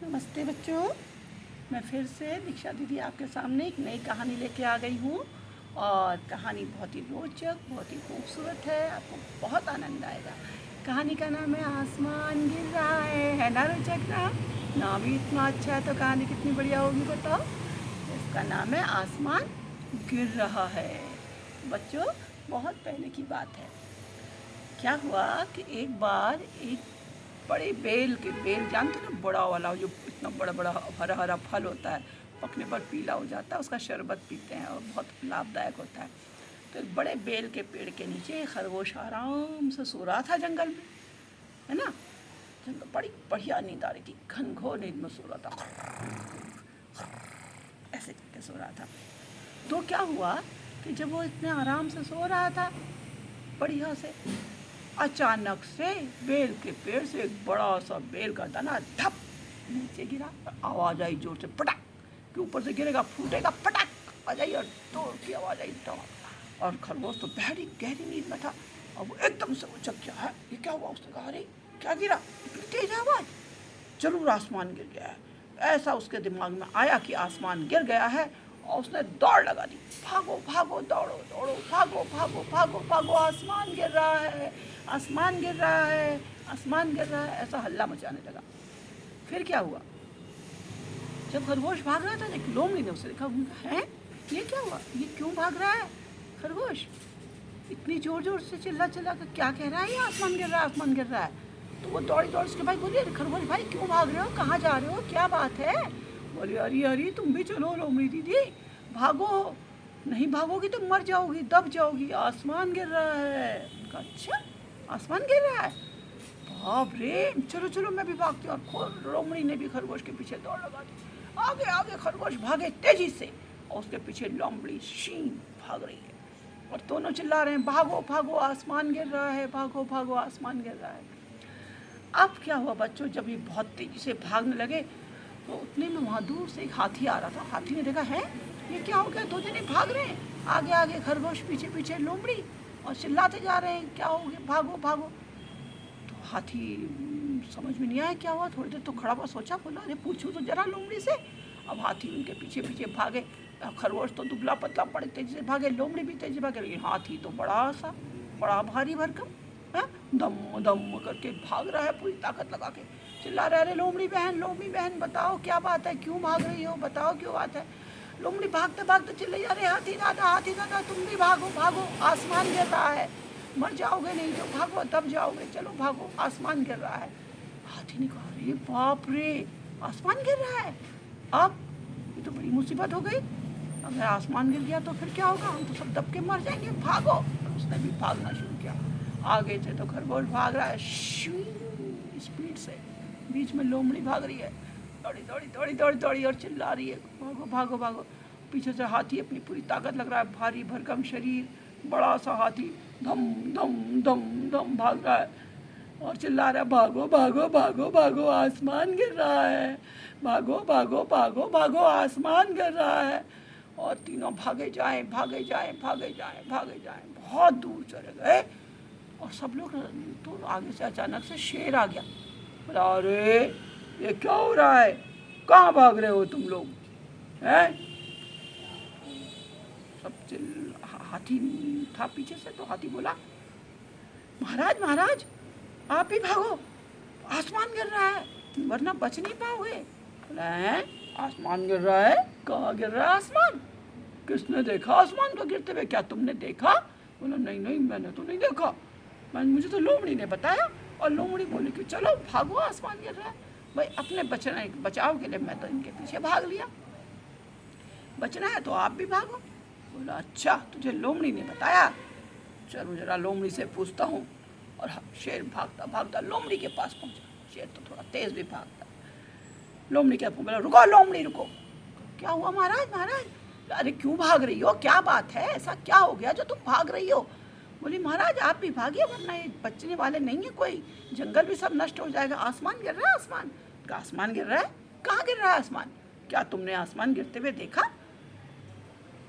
नमस्ते बच्चों, मैं फिर से दीक्षा दीदी आपके सामने एक नई कहानी लेके आ गई हूँ। और कहानी बहुत ही रोचक, बहुत ही खूबसूरत है, आपको बहुत आनंद आएगा। कहानी का नाम है आसमान गिर रहा है ना रोचक ना भी इतना अच्छा है तो कहानी कितनी बढ़िया होगी बताओ। इसका नाम है आसमान गिर रहा है। बच्चों, बहुत पहले की बात है। क्या हुआ कि एक बार एक बड़े बेल जानते ना, बड़ा वाला जो इतना बड़ा बड़ा हरा हरा फल होता है, पकने पर पीला हो जाता है, उसका शरबत पीते हैं और बहुत लाभदायक होता है। तो एक बड़े बेल के पेड़ के नीचे खरगोश आराम से सो रहा था जंगल में, है ना। जंगल बड़ी बढ़िया नींद आ रही थी, घनघोर नींद में सो रहा था, ऐसे करके सो रहा था। तो क्या हुआ कि जब वो इतने आराम से सो रहा था बढ़िया से, अचानक से बेल के पेड़ से एक बड़ा सा बेल का दाना धप नीचे गिरा। आवाज आई जोर से, पटक के ऊपर से गिरेगा, फूटेगा, पटक आवाज आई और जोर की आवाज आई दौड़। और खरगोश तो गहरी गहरी नींद में था और वो एकदम से उछक गया। है ये क्या हुआ? उसने कहा अरे क्या गिरा, इतनी तेज आवाज, जरूर आसमान गिर गया है। ऐसा उसके दिमाग में आया कि आसमान गिर गया है और उसने दौड़ लगा दी। भागो भागो, दौड़ो दौड़ो, भागो भागो भागो भागो, आसमान गिर रहा है, आसमान गिर रहा है, आसमान गिर रहा है, ऐसा हल्ला मचाने लगा। फिर क्या हुआ, जब खरगोश भाग रहा था एक लोमड़ी ने उसे देखा। है ये क्या हुआ, ये क्यों भाग रहा है खरगोश, इतनी जोर जोर से चिल्ला चिल्ला कर क्या कह रहा है, ये आसमान गिर रहा है, आसमान गिर रहा है। तो वो दौड़ी दौड़ उसके भाई बोली, अरे खरगोश भाई क्यों भाग रहे हो, कहाँ जा रहे हो, क्या बात है। बोले अरे अरे तुम भी चलो लोमड़ी दीदी, भागो, नहीं भागोगी तो मर जाओगी, दब जाओगी, आसमान गिर रहा है। अच्छा आसमान गिर रहा है, बाप रे, चलो चलो मैं भी भागती हूँ। और लोमड़ी ने भी खरगोश के पीछे दौड़ लगा दी। आगे आगे खरगोश भागे तेजी से और उसके पीछे लोमड़ी शीन भाग रही है और दोनों चिल्ला रहे हैं, भागो भागो आसमान गिर रहा है, भागो भागो आसमान गिर रहा है। अब क्या हुआ बच्चों, जब ये बहुत तेजी से भागने लगे तो उतने में वहाँ दूर से एक हाथी आ रहा था। हाथी ने देखा, है ये क्या हो गया, दो जने भाग रहे हैं, आगे आगे खरगोश, पीछे पीछे लोमड़ी, और चिल्लाते जा रहे हैं क्या हो गया, भागो भागो। तो हाथी समझ में नहीं आया क्या हुआ, थोड़ी देर तो खड़ा हुआ, सोचा, बोला अरे पूछूं तो जरा लोमड़ी से। अब हाथी उनके पीछे पीछे भागे, खरगोश तो दुबला पतला बड़े तेजी से भागे, लोमड़ी भी तेजी भागे, लेकिन हाथी तो बड़ा सा, बड़ा भारी भरकम है, दम दम करके भाग रहा है पूरी ताकत लगा के, चिल्ला रहा है, अरे लोमड़ी बहन बताओ क्या बात है, क्यों भाग रही हो, बताओ क्यों बात है। लोमड़ी भागते भागते चिल्लाई, अरे हाथी दादा तुम भी भागो भागो, आसमान गिर रहा है, मर जाओगे नहीं तो, भागो दब जाओगे, चलो भागो, आसमान गिर रहा है। हाथी ने कहा अरे बाप रे, आसमान गिर रहा है, अब ये तो बड़ी मुसीबत हो गई, अगर आसमान गिर गया तो फिर क्या होगा, हम तो सब दब के मर जाएंगे, भागो। और उसने भी भागना शुरू किया। आगे से तो खरगोश भाग रहा है स्पीड से, बीच में लोमड़ी भाग रही है, दौड़ी दौड़ी दौड़ी दौड़ी दौड़ी और चिल्ला रही है, भागो भागो भागो। पीछे से हाथी अपनी पूरी ताकत लग रहा है, भारी भरकम शरीर, बड़ा सा हाथी, धम धम धम धम भाग रहा है और चिल्ला रहा है, भागो भागो भागो भागो, आसमान गिर रहा है, भागो भागो भागो भागो, आसमान गिर रहा है। और तीनों भागे जाएं भागे जाएं भागे जाएं भागे जाएं, बहुत दूर चले गए और सब लोग, तो आगे से अचानक से शेर आ गया। बोला अरे ये क्या हो रहा है, कहाँ भाग रहे हो तुम लोग, हैं। सब हाथी था पीछे से, तो हाथी बोला, महाराज महाराज आप ही भागो, आसमान गिर रहा है, वरना बच नहीं पाओगे। बोला है आसमान गिर रहा है, कहाँ गिर रहा है आसमान, किसने देखा आसमान को गिरते हुए, क्या तुमने देखा। बोला नहीं नहीं मैंने तो नहीं देखा, मुझे तो लोमड़ी ने बताया। और लोमड़ी बोली कि चलो भागो, आसमान गिर रहा है। भाई अपने बचाव के लिए मैं तो इनके पीछे भाग लिया, बचना है तो आप भी भागो। बोला अच्छा तुझे लोमड़ी ने बताया, चलो जरा लोमड़ी से पूछता हूँ। और शेर भागता भागता लोमड़ी के पास पहुंचा। शेर तो थोड़ा तेज भी भागता। लोमड़ी क्या बोला, रुको लोमड़ी रुको। क्या हुआ महाराज महाराज, अरे क्यों भाग रही हो, क्या बात है, ऐसा क्या हो गया जो तुम भाग रही हो। बोली महाराज आप भी भागिए, वरना ये बचने वाले नहीं है कोई, जंगल भी सब नष्ट हो जाएगा, आसमान गिर रहा है, आसमान का आसमान गिर रहा है, कहाँ गिर रहा है आसमान, क्या तुमने आसमान गिरते हुए देखा।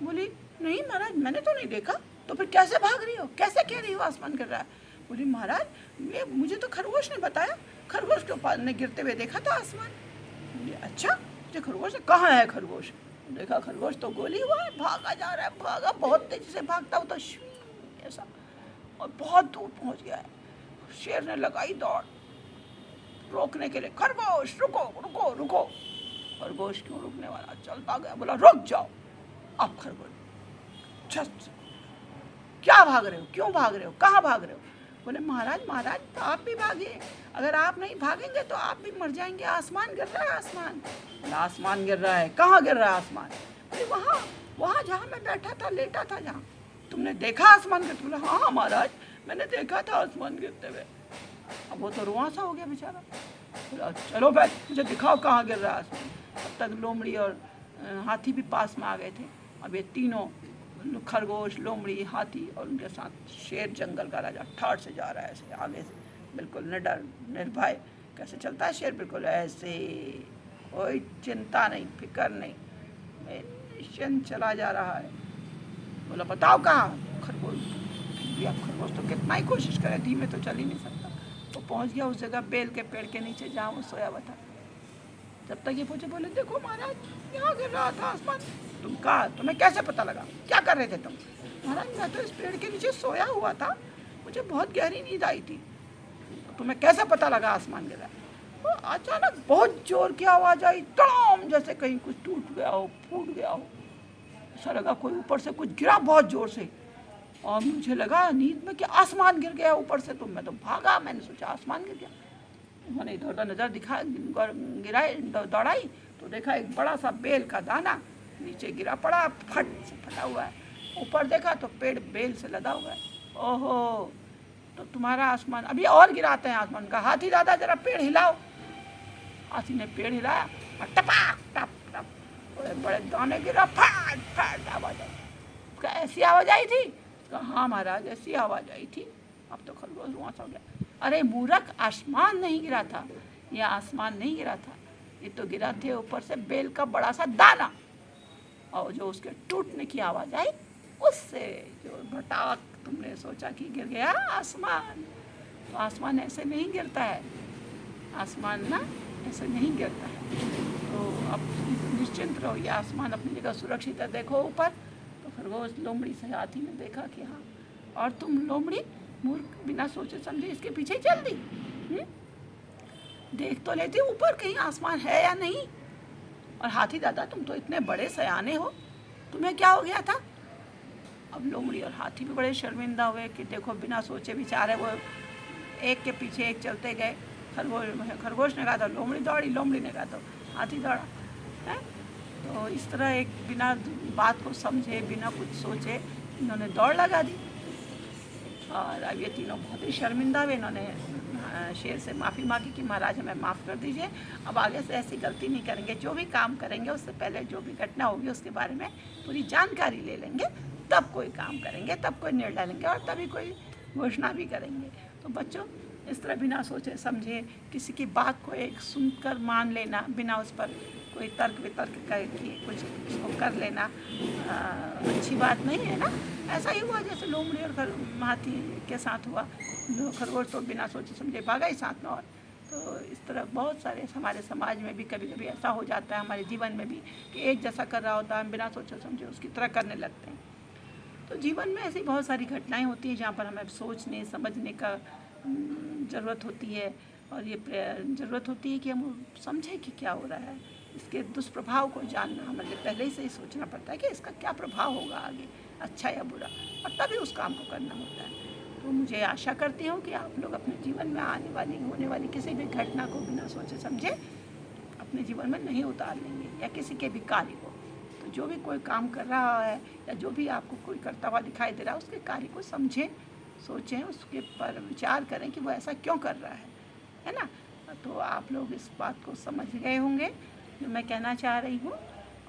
बोली नहीं महाराज मैंने तो नहीं देखा। तो फिर कैसे भाग रही हो, कैसे कह रही हो आसमान गिर रहा है। बोली महाराज ये मुझे तो खरगोश ने बताया, खरगोश के पास ने गिरते हुए देखा था आसमान। बोली अच्छा ये खरगोश है, कहाँ है खरगोश? देखा खरगोश तो गोली हुआ है, भागा जा रहा है, भागा बहुत तेजी से भागता हुआ तो ऐसा, और बहुत दूर पहुंच गया है। शेर ने लगाई दौड़ रोकने के लिए, खरगोश रुको रुको रुको। खरगोश क्यों रुकने वाला, चलता गया, बोला रुक जाओ। अब खरगोश झट, क्या भाग रहे हो, क्यों भाग रहे हो, कहाँ भाग रहे हो? बोले महाराज महाराज तो आप भी भागिए, अगर आप नहीं भागेंगे तो आप भी मर जाएंगे, आसमान गिर रहा है आसमान। बोला आसमान गिर रहा है, कहाँ गिर रहा है आसमान? बोले वहाँ वहाँ जहाँ मैं बैठा था, लेटा था जहाँ, तुमने देखा आसमान गिरते? बोला हाँ हाँ महाराज मैंने देखा था आसमान गिरते हुए। अब वो तो रुआंसा हो गया बेचारा। बोला चलो भाई मुझे दिखाओ कहाँ गिर रहा है आसमान। तब तक लोमड़ी और हाथी भी पास में आ गए थे। अब ये तीनों, खरगोश, लोमड़ी, हाथी और उनके साथ शेर, जंगल का राजा, ठाड़ से जा रहा है ऐसे आगे से, बिल्कुल निडर निर्भय। कैसे चलता है शेर? बिल्कुल ऐसे, कोई चिंता नहीं, फिक्र नहीं, निश्चिंत चला जा रहा है। बोला बताओ कहाँ? खरगोश भी, अब खरगोश तो कितना ही कोशिश करे, धीमे तो चल ही नहीं सकता। वो तो पहुँच गया उस जगह बेल के पेड़ के नीचे जहाँ वो सोया हुआ था। जब तक ये पूछे, बोले देखो महाराज यहाँ गिर रहा था आसमान। तुम कहा, तुम्हें कैसे पता लगा, क्या कर रहे थे तुम? महाराज मैं तो इस पेड़ के नीचे सोया हुआ था, मुझे बहुत गहरी नींद आई थी। तो तुम्हें कैसे पता लगा आसमान गिरा? तो अचानक बहुत जोर की आवाज़ आई, तड़ाम, जैसे कहीं कुछ टूट गया हो, फूट गया हो। ऐसा लगा कोई ऊपर से कुछ गिरा बहुत जोर से, और मुझे लगा नींद में कि आसमान गिर गया ऊपर से। तो मैं तो भागा, मैंने सोचा आसमान गिर गया। उन्होंने इधर उधर नज़र दिखा गिराई, दौड़ाई तो देखा एक बड़ा सा बेल का दाना नीचे गिरा पड़ा, फट से फटा हुआ है। ऊपर देखा तो पेड़ बेल से लदा हुआ है। ओहो, तो तुम्हारा आसमान अभी और गिराते हैं आसमान का। हाथी दादा जरा पेड़ हिलाओ। हाथी ने पेड़ हिलाया और टपाक टप टप बड़े बड़े दाने गिरा, फट फट आवाज़ आई। ऐसी आवाज़ आई थी? हाँ महाराज ऐसी आवाज़ आई थी। अब तो खरगोश वहाँ हो गया। अरे मूर्ख, आसमान नहीं गिरा था, यह आसमान नहीं गिरा था, ये तो गिरा थे ऊपर से बेल का बड़ा सा दाना। और जो उसके टूटने की आवाज़ आई, उससे जो भटाक तुमने सोचा कि गिर गया आसमान। तो आसमान ऐसे नहीं गिरता है, आसमान ना ऐसे नहीं गिरता है। तो अब निश्चिंत रहो, ये आसमान अपनी जगह सुरक्षित है। देखो ऊपर। तो खरगोश लोमड़ी से हाथी ने देखा कि हाँ, और तुम लोमड़ी मूर्ख, बिना सोचे समझे इसके पीछे चल दी। देख तो लेती ऊपर कहीं आसमान है या नहीं। और हाथी दादा तुम तो इतने बड़े सयाने हो, तुम्हें क्या हो गया था? अब लोमड़ी और हाथी भी बड़े शर्मिंदा हुए कि देखो बिना सोचे विचारे वो एक के पीछे एक चलते गए। खरगोश ने कहा था लोमड़ी दौड़ी, लोमड़ी ने कहा तो हाथी दौड़ा है। तो इस तरह एक बिना बात को समझे, बिना कुछ सोचे इन्होंने दौड़ लगा दी। और अब ये तीनों बहुत ही शर्मिंदा हुए। इन्होंने शेर से माफ़ी मांगी कि महाराज हमें माफ़ कर दीजिए, अब आगे से ऐसी गलती नहीं करेंगे। जो भी काम करेंगे उससे पहले जो भी घटना होगी उसके बारे में पूरी जानकारी ले लेंगे, तब कोई काम करेंगे, तब कोई निर्णय लेंगे और तभी कोई घोषणा भी करेंगे। तो बच्चों, इस तरह बिना सोचे समझे किसी की बात को एक सुनकर मान लेना, बिना उस पर कोई तर्क वितर्क करके कुछ उसको कर लेना अच्छी बात नहीं है ना। ऐसा ही हुआ जैसे लोमड़ी और हाथी के साथ हुआ। खरगोश तो बिना सोचे समझे भागा ही साथ में। और तो इस तरह बहुत सारे हमारे समाज में भी कभी कभी ऐसा हो जाता है, हमारे जीवन में भी, कि एक जैसा कर रहा होता है, हम बिना सोचे समझे उसकी तरह करने लगते हैं। तो जीवन में ऐसी बहुत सारी घटनाएं होती हैं जहाँ पर हमें सोचने समझने का ज़रूरत होती है। और ये ज़रूरत होती है कि हम समझें कि क्या हो रहा है, इसके दुष्प्रभाव को जानना हमें पहले ही से ही सोचना पड़ता है कि इसका क्या प्रभाव होगा आगे, अच्छा या बुरा, और तभी उस काम को करना होता है। तो मुझे आशा करती हूँ कि आप लोग अपने जीवन में आने वाली होने वाली किसी भी घटना को बिना सोचे समझे अपने जीवन में नहीं उतार लेंगे, या किसी के भी कार्य को। तो जो भी कोई काम कर रहा है या जो भी आपको कोई करता हुआ दिखाई दे रहा है, उसके कार्य को समझें, सोचें, उसके पर विचार करें कि वो ऐसा क्यों कर रहा है ना। तो आप लोग इस बात को समझ गए होंगे जो मैं कहना चाह रही हूँ।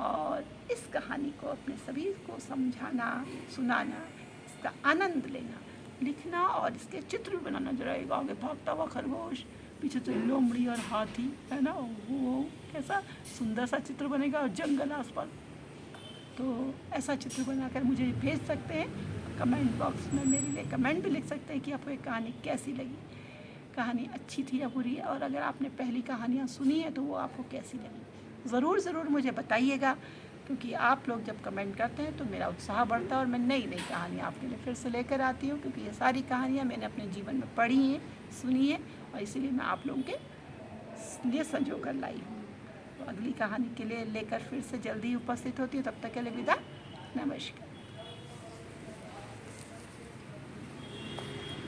और इस कहानी को अपने सभी को समझाना, सुनाना, इसका आनंद लेना, लिखना और इसके चित्र भी बनाना। जरा एक आगे भागता हुआ खरगोश, पीछे से लोमड़ी और हाथी, है ना, वो कैसा सुंदर सा चित्र बनेगा, और जंगल आसपास। तो ऐसा चित्र बनाकर मुझे भेज सकते हैं। कमेंट बॉक्स में मेरे लिए कमेंट भी लिख सकते हैं कि आपको ये कहानी कैसी लगी। कहानी अच्छी थी या बुरी है, और अगर आपने पहली कहानियाँ सुनी है तो वो आपको कैसी लगी ज़रूर मुझे बताइएगा, क्योंकि आप लोग जब कमेंट करते हैं तो मेरा उत्साह बढ़ता है और मैं नई नई कहानियाँ आपके लिए फिर से लेकर आती हूँ, क्योंकि ये सारी कहानियाँ मैंने अपने जीवन में पढ़ी हैं, सुनी है, और इसीलिए मैं आप लोगों के लिए संजो कर लाई हूँ। तो अगली कहानी के लिए लेकर फिर से जल्दी उपस्थित होती हूँ। तब तक के लिए विदा, नमस्कार।